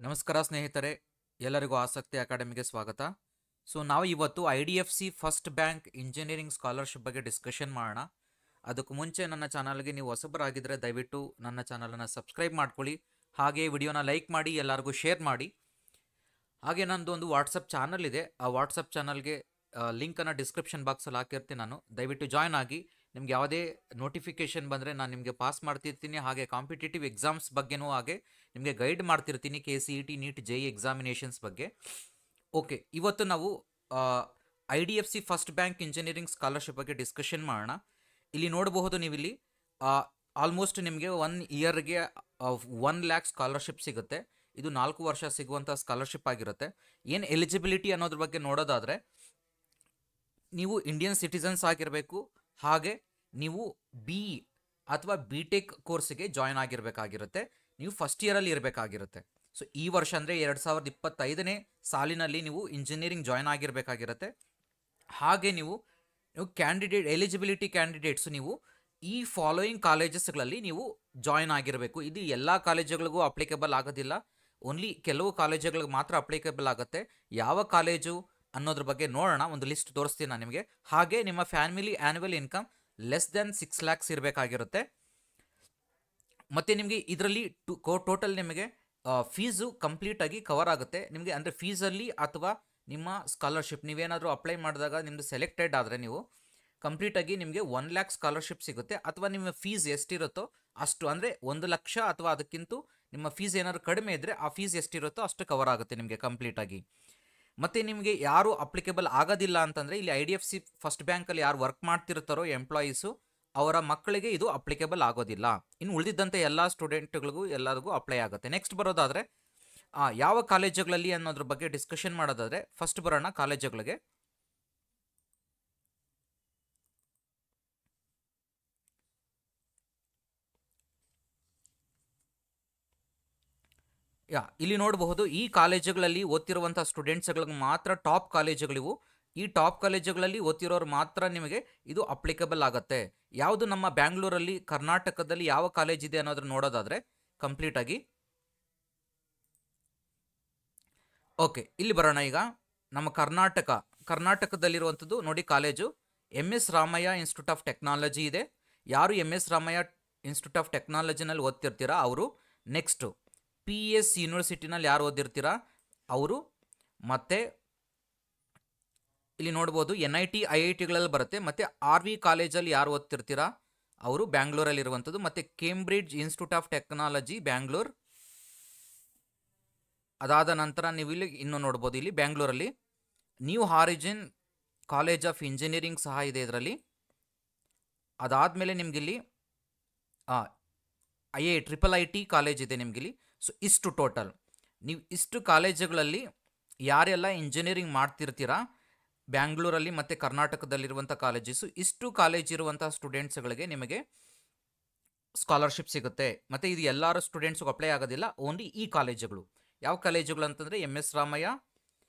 ನಮಸ್ಕಾರ ಸ್ನೇಹಿತರೆ, ಎಲ್ಲರಿಗೂ ಆಸಕ್ತಿ ಅಕಾಡೆಮಿಗೆ ಸ್ವಾಗತ. ನಾವು ಇವತ್ತು IDFC first bank engineering scholarship ಬಗ್ಗೆ ಡಿಸ್ಕಷನ್ ಮಾಡೋಣ. ಅದಕ್ಕೂ ಮುಂಚೆ ನನ್ನ ಚಾನಲ್ಗೆ ನೀವು ಹೊಸಬರಾಗಿದ್ದರೆ ದಯವಿಟ್ಟು ನನ್ನ ಚಾನಲನ್ನು ಸಬ್ಸ್ಕ್ರೈಬ್ ಮಾಡ್ಕೊಳ್ಳಿ. ಹಾಗೆ ವಿಡಿಯೋನ ಲೈಕ್ ಮಾಡಿ, ಎಲ್ಲರಿಗೂ ಶೇರ್ ಮಾಡಿ. ಹಾಗೆ ನಂದು ಒಂದು ವಾಟ್ಸಪ್ ಚಾನಲ್ ಇದೆ. ಆ ವಾಟ್ಸಪ್ ಚಾನಲ್ಗೆ ಲಿಂಕನ್ನು ಡಿಸ್ಕ್ರಿಪ್ಷನ್ ಬಾಕ್ಸಲ್ಲಿ ಹಾಕಿರ್ತೀನಿ. ನಾನು ದಯವಿಟ್ಟು ಜಾಯ್ನ್ ಆಗಿ. ನಿಮ್ಗೆ ಯಾವುದೇ ನೋಟಿಫಿಕೇಷನ್ ಬಂದರೆ ನಾನು ನಿಮಗೆ ಪಾಸ್ ಮಾಡ್ತಿರ್ತೀನಿ. ಹಾಗೆ ಕಾಂಪಿಟೇಟಿವ್ ಎಕ್ಸಾಮ್ಸ್ ಬಗ್ಗೆನೂ ಹಾಗೆ ನಿಮಗೆ ಗೈಡ್ ಮಾಡ್ತಿರ್ತೀನಿ, KCET, NEET, JEE ಎಕ್ಸಾಮಿನೇಷನ್ಸ್ ಬಗ್ಗೆ. ಓಕೆ, ಇವತ್ತು ನಾವು IDFC first bank engineering scholarship ಬಗ್ಗೆ ಡಿಸ್ಕಷನ್ ಮಾಡೋಣ. ಇಲ್ಲಿ ನೋಡಬಹುದು, ನೀವಿಲ್ಲಿ ಆಲ್ಮೋಸ್ಟ್ ನಿಮಗೆ 1 ಇಯರ್ಗೆ 1 ಲ್ಯಾಕ್ ಸ್ಕಾಲರ್ಶಿಪ್ ಸಿಗುತ್ತೆ. ಇದು 4 ವರ್ಷ ಸಿಗುವಂಥ ಸ್ಕಾಲರ್ಶಿಪ್ ಆಗಿರುತ್ತೆ. ಏನು ಎಲಿಜಿಬಿಲಿಟಿ ಅನ್ನೋದ್ರ ಬಗ್ಗೆ ನೋಡೋದಾದರೆ, ನೀವು ಇಂಡಿಯನ್ ಸಿಟಿಸನ್ಸ್ ಆಗಿರಬೇಕು. ಹಾಗೆ ನೀವು BE ಅಥವಾ BTech ಕೋರ್ಸಿಗೆ ಜಾಯ್ನ್ ಆಗಿರಬೇಕಾಗಿರುತ್ತೆ. ನೀವು ಫಸ್ಟ್ ಇಯರಲ್ಲಿ ಇರಬೇಕಾಗಿರುತ್ತೆ. ಸೊ ಈ ವರ್ಷ ಅಂದರೆ 2025ನೇ ಸಾಲಿನಲ್ಲಿ ನೀವು ಇಂಜಿನಿಯರಿಂಗ್ ಜಾಯ್ನ್ ಆಗಿರಬೇಕಾಗಿರುತ್ತೆ. ಹಾಗೆ ನೀವು ಕ್ಯಾಂಡಿಡೇಟ್ ಎಲಿಜಿಬಿಲಿಟಿ ಕ್ಯಾಂಡಿಡೇಟ್ಸ್ ನೀವು ಈ ಫಾಲೋಯಿಂಗ್ ಕಾಲೇಜಸ್ಗಳಲ್ಲಿ ನೀವು ಜಾಯ್ನ್ ಆಗಿರಬೇಕು. ಇದು ಎಲ್ಲ ಕಾಲೇಜುಗಳಿಗೂ ಅಪ್ಲಿಕೇಬಲ್ ಆಗೋದಿಲ್ಲ, ಓನ್ಲಿ ಕೆಲವು ಕಾಲೇಜುಗಳಿಗೆ ಮಾತ್ರ ಅಪ್ಲಿಕೇಬಲ್ ಆಗುತ್ತೆ. ಯಾವ ಕಾಲೇಜು ಅನ್ನೋದ್ರ ಬಗ್ಗೆ ನೋಡೋಣ. ಒಂದು ಲಿಸ್ಟ್ ತೋರಿಸ್ತೀನಿ ನಾನು ನಿಮಗೆ. ಹಾಗೆ ನಿಮ್ಮ family annual income less than 6 lakhs ಇರಬೇಕಾಗಿರುತ್ತೆ. ಮತ್ತು ನಿಮಗೆ ಇದರಲ್ಲಿ ಟೋಟಲ್ ನಿಮಗೆ ಫೀಸು ಕಂಪ್ಲೀಟಾಗಿ ಕವರ್ ಆಗುತ್ತೆ ನಿಮಗೆ. ಅಂದರೆ ಫೀಸಲ್ಲಿ ಅಥವಾ ನಿಮ್ಮ ಸ್ಕಾಲರ್ಶಿಪ್ ನೀವೇನಾದರೂ ಅಪ್ಲೈ ಮಾಡಿದಾಗ ನಿಮ್ಮದು ಸೆಲೆಕ್ಟೆಡ್ ಆದರೆ ನೀವು ಕಂಪ್ಲೀಟಾಗಿ ನಿಮಗೆ 1 ಲ್ಯಾಕ್ ಸ್ಕಾಲರ್ಶಿಪ್ ಸಿಗುತ್ತೆ. ಅಥವಾ ನಿಮ್ಮ ಫೀಸ್ ಎಷ್ಟಿರುತ್ತೋ ಅಷ್ಟು, ಅಂದರೆ 1 ಲಕ್ಷ ಅಥವಾ ಅದಕ್ಕಿಂತ ನಿಮ್ಮ ಫೀಸ್ ಏನಾದರೂ ಕಡಿಮೆ ಇದ್ದರೆ ಆ ಫೀಸ್ ಎಷ್ಟಿರುತ್ತೋ ಅಷ್ಟು ಕವರ್ ಆಗುತ್ತೆ ನಿಮಗೆ ಕಂಪ್ಲೀಟಾಗಿ. ಮತ್ತು ನಿಮಗೆ ಯಾರು ಅಪ್ಲಿಕೇಬಲ್ ಆಗೋದಿಲ್ಲ ಅಂತಂದರೆ, ಇಲ್ಲಿ IDFC ಫಸ್ಟ್ ಬ್ಯಾಂಕಲ್ಲಿ ಯಾರು ವರ್ಕ್ ಮಾಡ್ತಿರ್ತಾರೋ ಎಂಪ್ಲಾಯೀಸು, ಅವರ ಮಕ್ಕಳಿಗೆ ಇದು ಅಪ್ಲಿಕೇಬಲ್ ಆಗೋದಿಲ್ಲ. ಇನ್ನು ಉಳಿದಿದ್ದಂತೆ ಎಲ್ಲ ಸ್ಟೂಡೆಂಟ್ಗಳಿಗೂ ಎಲ್ಲರಿಗೂ ಅಪ್ಲೈ ಆಗುತ್ತೆ. ನೆಕ್ಸ್ಟ್ ಬರೋದಾದರೆ ಯಾವ ಕಾಲೇಜುಗಳಲ್ಲಿ ಅನ್ನೋದ್ರ ಬಗ್ಗೆ ಡಿಸ್ಕಷನ್ ಮಾಡೋದಾದರೆ, ಫಸ್ಟ್ ಬರೋಣ ಕಾಲೇಜುಗಳಿಗೆ. ಇಲ್ಲಿ ನೋಡಬಹುದು, ಈ ಕಾಲೇಜುಗಳಲ್ಲಿ ಓದ್ತಿರುವಂಥ ಸ್ಟೂಡೆಂಟ್ಸ್ಗಳಿಗೆ ಮಾತ್ರ ಟಾಪ್ ಕಾಲೇಜುಗಳಿವು. ಈ ಟಾಪ್ ಕಾಲೇಜುಗಳಲ್ಲಿ ಓದ್ತಿರೋರು ಮಾತ್ರ ನಿಮಗೆ ಇದು ಅಪ್ಲಿಕೇಬಲ್ ಆಗುತ್ತೆ. ಯಾವುದು ನಮ್ಮ ಬ್ಯಾಂಗ್ಳೂರಲ್ಲಿ, ಕರ್ನಾಟಕದಲ್ಲಿ ಯಾವ ಕಾಲೇಜ್ ಇದೆ ಅನ್ನೋದನ್ನ ನೋಡೋದಾದರೆ ಕಂಪ್ಲೀಟಾಗಿ. ಓಕೆ, ಇಲ್ಲಿ ಬರೋಣ. ಈಗ ನಮ್ಮ ಕರ್ನಾಟಕದಲ್ಲಿರುವಂಥದ್ದು ನೋಡಿ college MS Ramaiah institute of technology ಇದೆ. ಯಾರು MS ರಾಮಯ್ಯ ಇನ್ಸ್ಟಿಟ್ಯೂಟ್ ಆಫ್ ಟೆಕ್ನಾಲಜಿನಲ್ಲಿ ಓದ್ತಿರ್ತೀರಾ ಅವರು. ನೆಕ್ಸ್ಟು PS ಯೂನಿವರ್ಸಿಟಿನಲ್ಲಿ ಯಾರು ಓದಿರ್ತೀರಾ ಅವರು. ಮತ್ತು ಇಲ್ಲಿ ನೋಡ್ಬೋದು NIT IITಗಳಲ್ಲಿ ಬರುತ್ತೆ. ಮತ್ತು RV ಕಾಲೇಜಲ್ಲಿ ಯಾರು ಓದ್ತಿರ್ತೀರಾ ಅವರು ಬ್ಯಾಂಗ್ಳೂರಲ್ಲಿರುವಂಥದ್ದು. ಮತ್ತು Cambridge institute of technology Bangalore. ಅದಾದ ನಂತರ ನೀವು ಇಲ್ಲಿ ಇನ್ನೂ ನೋಡ್ಬೋದು, ಇಲ್ಲಿ ಬ್ಯಾಂಗ್ಳೂರಲ್ಲಿ ನ್ಯೂ ಹಾರಿಜಿನ್ ಕಾಲೇಜ್ ಆಫ್ ಇಂಜಿನಿಯರಿಂಗ್ ಸಹ ಇದೆ ಇದರಲ್ಲಿ. ಅದಾದಮೇಲೆ ನಿಮಗಿಲ್ಲಿ IIT ಕಾಲೇಜ್ ಇದೆ ನಿಮಗಿಲ್ಲಿ. ಸೊ ಇಷ್ಟು ಟೋಟಲ್ ನೀವು ಇಷ್ಟು ಕಾಲೇಜುಗಳಲ್ಲಿ ಯಾರೆಲ್ಲ ಇಂಜಿನಿಯರಿಂಗ್ ಮಾಡ್ತಿರ್ತೀರಾ ಬ್ಯಾಂಗ್ಳೂರಲ್ಲಿ ಮತ್ತು ಕರ್ನಾಟಕದಲ್ಲಿರುವಂಥ ಕಾಲೇಜಸ್ಸು, ಇಷ್ಟು ಕಾಲೇಜ್ ಇರುವಂಥ ಸ್ಟೂಡೆಂಟ್ಸ್ಗಳಿಗೆ ನಿಮಗೆ ಸ್ಕಾಲರ್ಶಿಪ್ ಸಿಗುತ್ತೆ. ಮತ್ತು ಇದು ಎಲ್ಲರೂ ಸ್ಟೂಡೆಂಟ್ಸ್ಗೂ ಅಪ್ಲೈ ಆಗೋದಿಲ್ಲ, ಓನ್ಲಿ ಈ ಕಾಲೇಜುಗಳು. ಯಾವ ಕಾಲೇಜುಗಳು ಅಂತಂದರೆ MS Ramaiah,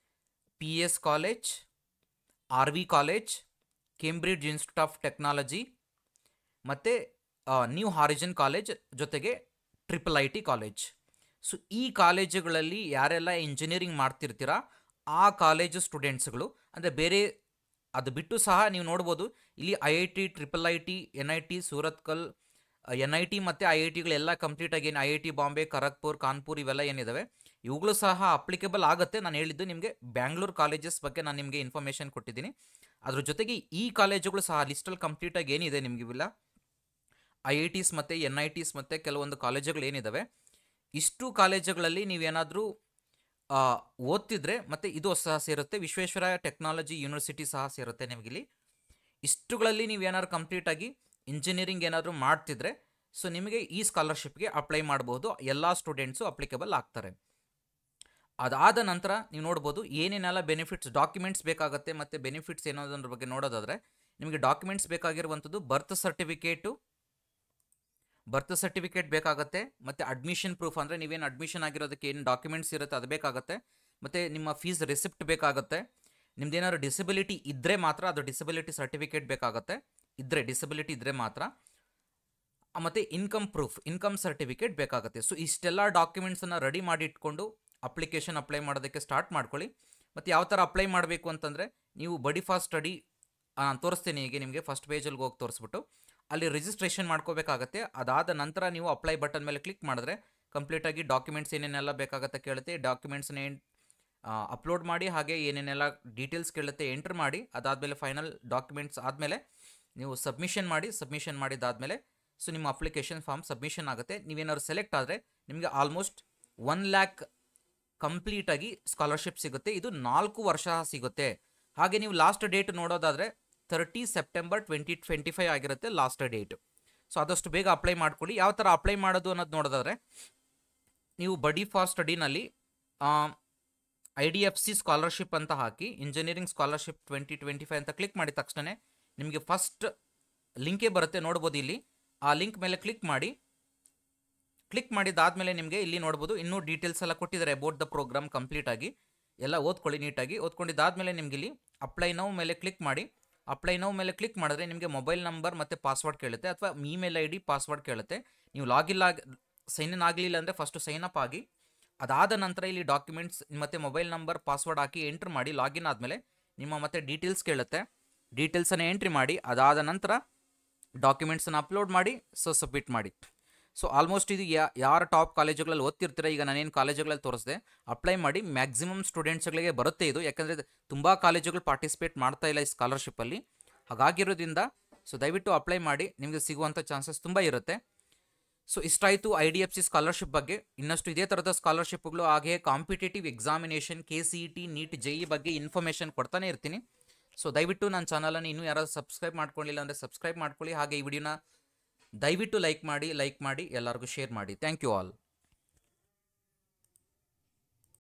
PS college, RV college, Cambridge institute of technology, ಮತ್ತು ನ್ಯೂ ಹಾರಿಜಿನ್ ಕಾಲೇಜ್, ಜೊತೆಗೆ IIT ಕಾಲೇಜ್. ಸೊ ಈ ಕಾಲೇಜುಗಳಲ್ಲಿ ಯಾರೆಲ್ಲ ಇಂಜಿನಿಯರಿಂಗ್ ಮಾಡ್ತಿರ್ತೀರಾ ಆ ಕಾಲೇಜು ಸ್ಟೂಡೆಂಟ್ಸ್ಗಳು, ಅಂದರೆ ಬೇರೆ ಅದು ಬಿಟ್ಟು ಸಹ ನೀವು ನೋಡ್ಬೋದು ಇಲ್ಲಿ IIT, IIT, NIT, Surathkal, NIT ಮತ್ತು IITಗಳೆಲ್ಲ ಕಂಪ್ಲೀಟಾಗಿ ಏನು IIT ಬಾಂಬೆ, ಖರಗ್ಪುರ್, ಕಾನ್ಪುರ್ ಇವೆಲ್ಲ ಏನಿದ್ದಾವೆ ಇವುಗಳು ಸಹ ಅಪ್ಲಿಕೇಬಲ್ ಆಗುತ್ತೆ. ನಾನು ಹೇಳಿದ್ದು ನಿಮಗೆ ಬ್ಯಾಂಗ್ಳೂರ್ ಕಾಲೇಜಸ್ ಬಗ್ಗೆ ನಾನು ನಿಮಗೆ ಇನ್ಫಾರ್ಮೇಷನ್ ಕೊಟ್ಟಿದ್ದೀನಿ. ಅದ್ರ ಜೊತೆಗೆ ಈ ಕಾಲೇಜುಗಳು ಸಹ ಲಿಸ್ಟಲ್ಲಿ ಕಂಪ್ಲೀಟಾಗಿ ಏನಿದೆ ನಿಮಗೆ ಇವೆಲ್ಲ IITs ಮತ್ತು NITs ಮತ್ತು ಕೆಲವೊಂದು ಕಾಲೇಜುಗಳು ಏನಿದ್ದಾವೆ, ಇಷ್ಟು ಕಾಲೇಜುಗಳಲ್ಲಿ ನೀವೇನಾದರೂ ಓದ್ತಿದ್ರೆ ಮತ್ತು ಇದು ಸಹ ಸೇರುತ್ತೆ. ವಿಶ್ವೇಶ್ವರಯ್ಯ ಟೆಕ್ನಾಲಜಿ ಯೂನಿವರ್ಸಿಟಿ ಸಹ ಸೇರುತ್ತೆ ನಿಮಗಿಲ್ಲಿ. ಇಷ್ಟುಗಳಲ್ಲಿ ನೀವೇನಾದ್ರು ಕಂಪ್ಲೀಟಾಗಿ ಇಂಜಿನಿಯರಿಂಗ್ ಏನಾದರೂ ಮಾಡ್ತಿದ್ರೆ ಸೊ ನಿಮಗೆ ಈ ಸ್ಕಾಲರ್ಶಿಪ್ಗೆ ಅಪ್ಲೈ ಮಾಡ್ಬೋದು. ಎಲ್ಲ ಸ್ಟೂಡೆಂಟ್ಸು ಅಪ್ಲಿಕೇಬಲ್ ಆಗ್ತಾರೆ. ಅದಾದ ನಂತರ ನೀವು ನೋಡ್ಬೋದು ಏನೇನೆಲ್ಲ ಬೆನಿಫಿಟ್ಸ್, ಡಾಕ್ಯುಮೆಂಟ್ಸ್ ಬೇಕಾಗುತ್ತೆ. ಮತ್ತು ಬೆನಿಫಿಟ್ಸ್ ಏನೋದ್ರ ಬಗ್ಗೆ ನೋಡೋದಾದರೆ ನಿಮಗೆ ಡಾಕ್ಯುಮೆಂಟ್ಸ್ ಬೇಕಾಗಿರುವಂಥದ್ದು ಬರ್ತ್ ಸರ್ಟಿಫಿಕೇಟ್ ಬೇಕಾಗುತ್ತೆ. ಮತ್ತು ಅಡ್ಮಿಷನ್ ಪ್ರೂಫ್, ಅಂದರೆ ನೀವೇನು ಅಡ್ಮಿಷನ್ ಆಗಿರೋದಕ್ಕೆ ಏನು ಡಾಕ್ಯುಮೆಂಟ್ಸ್ ಇರುತ್ತೆ ಅದು ಬೇಕಾಗುತ್ತೆ. ಮತ್ತು ನಿಮ್ಮ ಫೀಸ್ ರಿಸಿಪ್ಟ್ ಬೇಕಾಗುತ್ತೆ. ನಿಮ್ದೇನಾದ್ರು ಡಿಸಬಿಲಿಟಿ ಇದ್ದರೆ ಮಾತ್ರ ಅದು ಡಿಸಬಿಲಿಟಿ ಸರ್ಟಿಫಿಕೇಟ್ ಬೇಕಾಗುತ್ತೆ, ಡಿಸಬಿಲಿಟಿ ಇದ್ದರೆ ಮಾತ್ರ. ಮತ್ತು ಇನ್ಕಮ್ ಸರ್ಟಿಫಿಕೇಟ್ ಬೇಕಾಗುತ್ತೆ. ಸೊ ಇಷ್ಟೆಲ್ಲ ಡಾಕ್ಯುಮೆಂಟ್ಸನ್ನು ರೆಡಿ ಮಾಡಿ ಇಟ್ಕೊಂಡು ಅಪ್ಲಿಕೇಶನ್ ಅಪ್ಲೈ ಮಾಡೋದಕ್ಕೆ ಸ್ಟಾರ್ಟ್ ಮಾಡ್ಕೊಳ್ಳಿ. ಮತ್ತು ಯಾವ ಥರ ಅಪ್ಲೈ ಮಾಡಬೇಕು ಅಂತಂದರೆ, ನೀವು ಬಡಿ ಫಾಸ್ಟ್ ಸ್ಟಡಿ ತೋರಿಸ್ತೀನಿ ಈಗ ನಿಮಗೆ. ಫಸ್ಟ್ ಪೇಜಲ್ಲಿ ಹೋಗಿ ತೋರಿಸ್ಬಿಟ್ಟು ಅಲ್ಲಿ ರಿಜಿಸ್ಟ್ರೇಷನ್ ಮಾಡ್ಕೋಬೇಕಾಗತ್ತೆ. ಅದಾದ ನಂತರ ನೀವು ಅಪ್ಲೈ ಬಟನ್ ಮೇಲೆ ಕ್ಲಿಕ್ ಮಾಡಿದ್ರೆ ಕಂಪ್ಲೀಟಾಗಿ ಡಾಕ್ಯುಮೆಂಟ್ಸ್ ಏನೇನೆಲ್ಲ ಬೇಕಾಗತ್ತೆ ಕೇಳುತ್ತೆ. ಡಾಕ್ಯುಮೆಂಟ್ಸ್ನ ಅಪ್ಲೋಡ್ ಮಾಡಿ, ಹಾಗೆ ಏನೇನೆಲ್ಲ ಡೀಟೇಲ್ಸ್ ಕೇಳುತ್ತೆ ಎಂಟ್ರ್ ಮಾಡಿ. ಅದಾದಮೇಲೆ ಫೈನಲ್ ಡಾಕ್ಯುಮೆಂಟ್ಸ್ ಆದಮೇಲೆ ನೀವು ಸಬ್ಮಿಷನ್ ಮಾಡಿ. ಸಬ್ಮಿಷನ್ ಮಾಡಿದ್ದಾದಮೇಲೆ ಸೊ ನಿಮ್ಮ ಅಪ್ಲಿಕೇಶನ್ ಫಾರ್ಮ್ ಸಬ್ಮಿಷನ್ ಆಗುತ್ತೆ. ನೀವೇನಾದ್ರು ಸೆಲೆಕ್ಟ್ ಆದರೆ ನಿಮಗೆ ಆಲ್ಮೋಸ್ಟ್ 1 ಲ್ಯಾಕ್ ಕಂಪ್ಲೀಟಾಗಿ ಸ್ಕಾಲರ್ಶಿಪ್ ಸಿಗುತ್ತೆ. ಇದು 4 ವರ್ಷ ಸಿಗುತ್ತೆ. ಹಾಗೆ ನೀವು ಲಾಸ್ಟ್ ಡೇಟ್ ನೋಡೋದಾದರೆ 30 ಸೆಪ್ಟೆಂಬರ್ 2025 ಆಗಿರುತ್ತೆ ಲಾಸ್ಟ್ ಡೇಟ್. ಸೊ ಆದಷ್ಟು ಬೇಗ ಅಪ್ಲೈ ಮಾಡ್ಕೊಳ್ಳಿ. ಯಾವ ಥರ ಅಪ್ಲೈ ಮಾಡೋದು ಅನ್ನೋದು ನೋಡೋದಾದರೆ, ನೀವು ಬಡಿ ಫಾಸ್ಟ್ ಸ್ಟಡಿನಲ್ಲಿ IDFC ಸ್ಕಾಲರ್ಶಿಪ್ ಅಂತ ಹಾಕಿ ಇಂಜಿನಿಯರಿಂಗ್ ಸ್ಕಾಲರ್ಶಿಪ್ 2025 ಅಂತ ಕ್ಲಿಕ್ ಮಾಡಿದ ತಕ್ಷಣ ನಿಮಗೆ ಫಸ್ಟ್ ಲಿಂಕೇ ಬರುತ್ತೆ, ನೋಡ್ಬೋದು ಇಲ್ಲಿ. ಆ ಲಿಂಕ್ ಮೇಲೆ ಕ್ಲಿಕ್ ಮಾಡಿ. ಕ್ಲಿಕ್ ಮಾಡಿದ್ದಾದಮೇಲೆ ನಿಮಗೆ ಇಲ್ಲಿ ನೋಡ್ಬೋದು ಇನ್ನೂ ಡೀಟೇಲ್ಸ್ ಎಲ್ಲ ಕೊಟ್ಟಿದ್ದಾರೆ ಅಬೌಟ್ ದ ಪ್ರೋಗ್ರಾಮ್ ಕಂಪ್ಲೀಟಾಗಿ. ಎಲ್ಲ ಓದ್ಕೊಳ್ಳಿ ನೀಟಾಗಿ. ಓದ್ಕೊಂಡಿದ್ದಾದಮೇಲೆ ನಿಮ್ಗೆ ಇಲ್ಲಿ ಅಪ್ಲೈ ನೌ ಮೇಲೆ ಕ್ಲಿಕ್ ಮಾಡಿ. ಅಪ್ಲೈ ನೌ ಮೇಲೆ ಕ್ಲಿಕ್ ಮಾಡಿದ್ರೆ ನಿಮಗೆ ಮೊಬೈಲ್ ನಂಬರ್ ಮತ್ತು ಪಾಸ್ವರ್ಡ್ ಕೇಳುತ್ತೆ, ಅಥವಾ ಇಮೇಲ್ ID ಪಾಸ್ವರ್ಡ್ ಕೇಳುತ್ತೆ. ನೀವು ಸೈನ್ ಇನ್ ಆಗಲಿಲ್ಲ ಅಂದರೆ ಫಸ್ಟು ಸೈನ್ ಅಪ್ ಆಗಿ, ಅದಾದ ನಂತರ ಇಲ್ಲಿ ಡಾಕ್ಯುಮೆಂಟ್ಸ್ ಮತ್ತು ಮೊಬೈಲ್ ನಂಬರ್ ಪಾಸ್ವರ್ಡ್ ಹಾಕಿ ಎಂಟ್ರ್ ಮಾಡಿ. ಲಾಗಿನ್ ಆದಮೇಲೆ ನಿಮ್ಮ ಮತ್ತೆ ಡೀಟೇಲ್ಸ್ ಕೇಳುತ್ತೆ. ಡೀಟೇಲ್ಸನ್ನು ಎಂಟ್ರಿ ಮಾಡಿ. ಅದಾದ ನಂತರ ಡಾಕ್ಯುಮೆಂಟ್ಸನ್ನು ಅಪ್ಲೋಡ್ ಮಾಡಿ. ಸೊ ಸಬ್ಮಿಟ್ ಮಾಡಿ. ಸೊ ಆಲ್ಮೋಸ್ಟ್ ಇದು ಯಾರು ಟಾಪ್ ಕಾಲೇಜುಗಳಲ್ಲಿ ಓದ್ತಿರ್ತೀರ, ಈಗ ನಾನೇನು ಕಾಲೇಜುಗಳಲ್ಲಿ ತೋರಿಸಿದೆ, ಅಪ್ಲೈ ಮಾಡಿ. ಮ್ಯಾಕ್ಸಿಮಮ್ ಸ್ಟೂಡೆಂಟ್ಸ್ಗಳಿಗೆ ಬರುತ್ತೆ ಇದು, ಯಾಕಂದರೆ ತುಂಬ ಕಾಲೇಜುಗಳು ಪಾರ್ಟಿಸಿಪೇಟ್ ಮಾಡ್ತಾ ಇಲ್ಲ ಈ ಸ್ಕಾಲರ್ಶಿಪ್ಪಲ್ಲಿ. ಹಾಗಾಗಿರೋದ್ರಿಂದ ಸೊ ದಯವಿಟ್ಟು ಅಪ್ಲೈ ಮಾಡಿ, ನಿಮಗೆ ಸಿಗುವಂಥ ಚಾನ್ಸಸ್ ತುಂಬ ಇರುತ್ತೆ. ಸೊ ಇಷ್ಟಾಯಿತು IDFC ಸ್ಕಾಲರ್ಶಿಪ್ ಬಗ್ಗೆ. ಇನ್ನಷ್ಟು ಇದೇ ಥರದ ಸ್ಕಾಲರ್ಶಿಪ್ಗಳು, ಹಾಗೆ competitive examination KCET NEET JEE ಬಗ್ಗೆ ಇನ್ಫಾರ್ಮೇಷನ್ ಕೊಡ್ತಾನೆ ಇರ್ತೀನಿ. ಸೊ ದಯವಿಟ್ಟು ನನ್ನ ಚಾನಲನ್ನು ಇನ್ನೂ ಯಾರಾದರೂ ಸಬ್ಸ್ಕ್ರೈಬ್ ಮಾಡ್ಕೊಳ್ಳಿಲ್ಲ ಅಂದರೆ ಸಬ್ಸ್ಕ್ರೈಬ್ ಮಾಡ್ಕೊಳ್ಳಿ. ಹಾಗೆ ಈ ವಿಡಿಯೋನ ದಯವಿಟ್ಟು ಲೈಕ್ ಮಾಡಿ ಎಲ್ಲರಿಗೂ ಶೇರ್ ಮಾಡಿ. Thank you all.